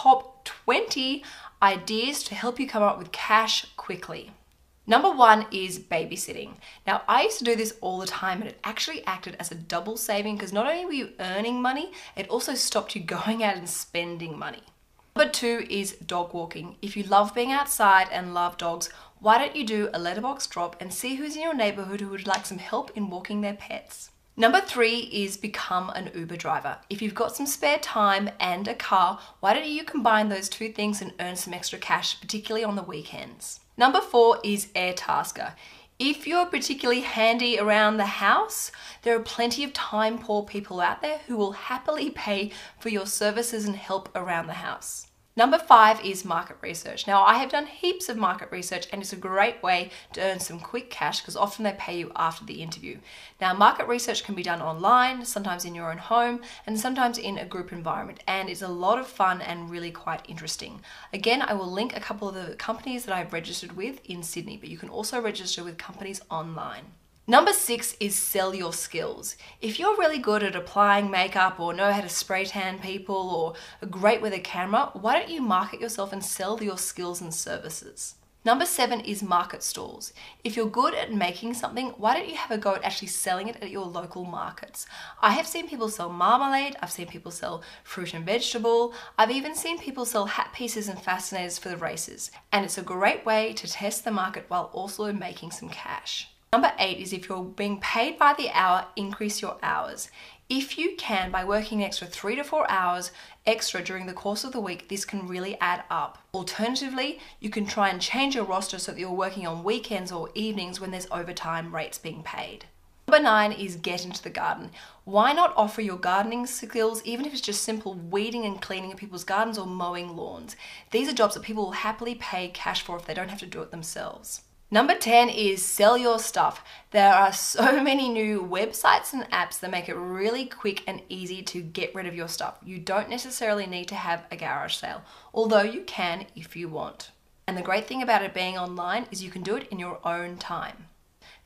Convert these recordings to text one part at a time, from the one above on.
top 20 ideas to help you come up with cash quickly. Number 1 is babysitting. Now, I used to do this all the time and it actually acted as a double saving because not only were you earning money, it also stopped you going out and spending money. Number 2 is dog walking. If you love being outside and love dogs, why don't you do a letterbox drop and see who's in your neighborhood who would like some help in walking their pets? Number 3 is become an Uber driver. If you've got some spare time and a car, why don't you combine those two things and earn some extra cash, particularly on the weekends? Number 4 is Airtasker. If you're particularly handy around the house, there are plenty of time-poor people out there who will happily pay for your services and help around the house. Number 5 is market research. Now, I have done heaps of market research and it's a great way to earn some quick cash because often they pay you after the interview. Now, market research can be done online, sometimes in your own home, and sometimes in a group environment, and it's a lot of fun and really quite interesting. Again, I will link a couple of the companies that I've registered with in Sydney, but you can also register with companies online. Number 6 is sell your skills. If you're really good at applying makeup or know how to spray tan people or are great with a camera, why don't you market yourself and sell your skills and services? Number 7 is market stalls. If you're good at making something, why don't you have a go at actually selling it at your local markets? I have seen people sell marmalade, I've seen people sell fruit and vegetable, I've even seen people sell hat pieces and fascinators for the races. And it's a great way to test the market while also making some cash. Number 8 is if you're being paid by the hour, increase your hours. If you can, by working an extra 3 to 4 hours extra during the course of the week, this can really add up. Alternatively, you can try and change your roster so that you're working on weekends or evenings when there's overtime rates being paid. Number 9 is get into the garden. Why not offer your gardening skills, even if it's just simple weeding and cleaning of people's gardens or mowing lawns? These are jobs that people will happily pay cash for if they don't have to do it themselves. Number 10 is sell your stuff. There are so many new websites and apps that make it really quick and easy to get rid of your stuff. You don't necessarily need to have a garage sale, although you can if you want. And the great thing about it being online is you can do it in your own time.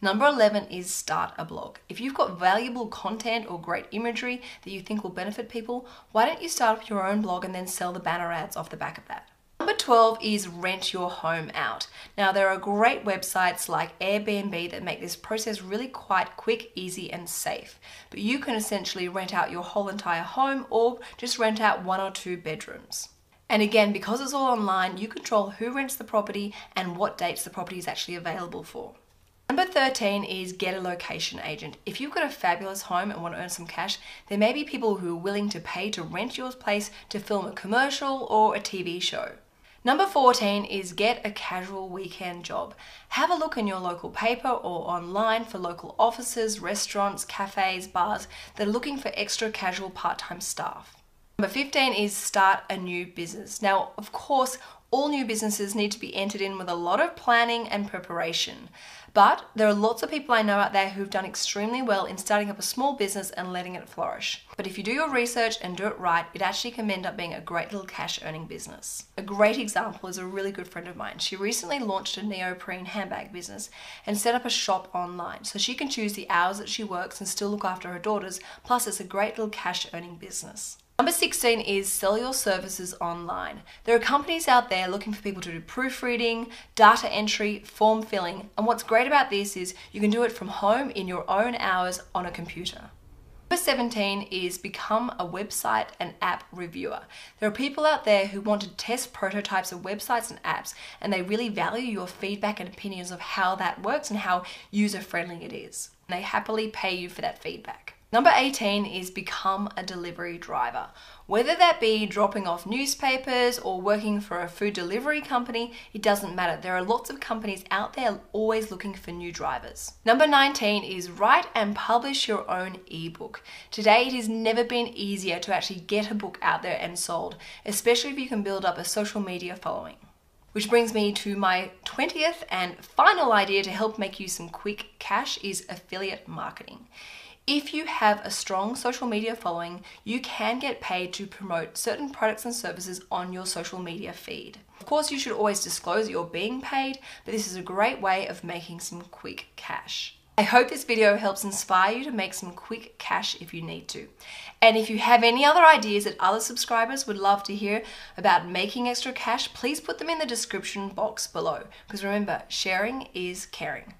Number 11 is start a blog. If you've got valuable content or great imagery that you think will benefit people, why don't you start up your own blog and then sell the banner ads off the back of that? Number 12 is rent your home out. Now, there are great websites like Airbnb that make this process really quite quick, easy, and safe. But you can essentially rent out your whole entire home or just rent out 1 or 2 bedrooms. And again, because it's all online, you control who rents the property and what dates the property is actually available for. Number 13 is get a location agent. If you've got a fabulous home and want to earn some cash, there may be people who are willing to pay to rent your place to film a commercial or a TV show. Number 14 is get a casual weekend job. Have a look in your local paper or online for local offices, restaurants, cafes, bars that are looking for extra casual part-time staff. Number 15 is start a new business. Now, of course, all new businesses need to be entered in with a lot of planning and preparation. But there are lots of people I know out there who've done extremely well in starting up a small business and letting it flourish. But if you do your research and do it right, it actually can end up being a great little cash earning business. A great example is a really good friend of mine. She recently launched a neoprene handbag business and set up a shop online so she can choose the hours that she works and still look after her daughters. Plus, it's a great little cash earning business. Number 16 is sell your services online. There are companies out there looking for people to do proofreading, data entry, form filling, and what's great about this is you can do it from home in your own hours on a computer. Number 17 is become a website and app reviewer. There are people out there who want to test prototypes of websites and apps, and they really value your feedback and opinions of how that works and how user-friendly it is. And they happily pay you for that feedback. Number 18 is become a delivery driver. Whether that be dropping off newspapers or working for a food delivery company, it doesn't matter. There are lots of companies out there always looking for new drivers. Number 19 is write and publish your own ebook. Today, it has never been easier to actually get a book out there and sold, especially if you can build up a social media following. Which brings me to my 20th and final idea to help make you some quick cash is affiliate marketing. If you have a strong social media following, you can get paid to promote certain products and services on your social media feed. Of course, you should always disclose that you're being paid, but this is a great way of making some quick cash. I hope this video helps inspire you to make some quick cash if you need to. And if you have any other ideas that other subscribers would love to hear about making extra cash, please put them in the description box below. Because remember, sharing is caring.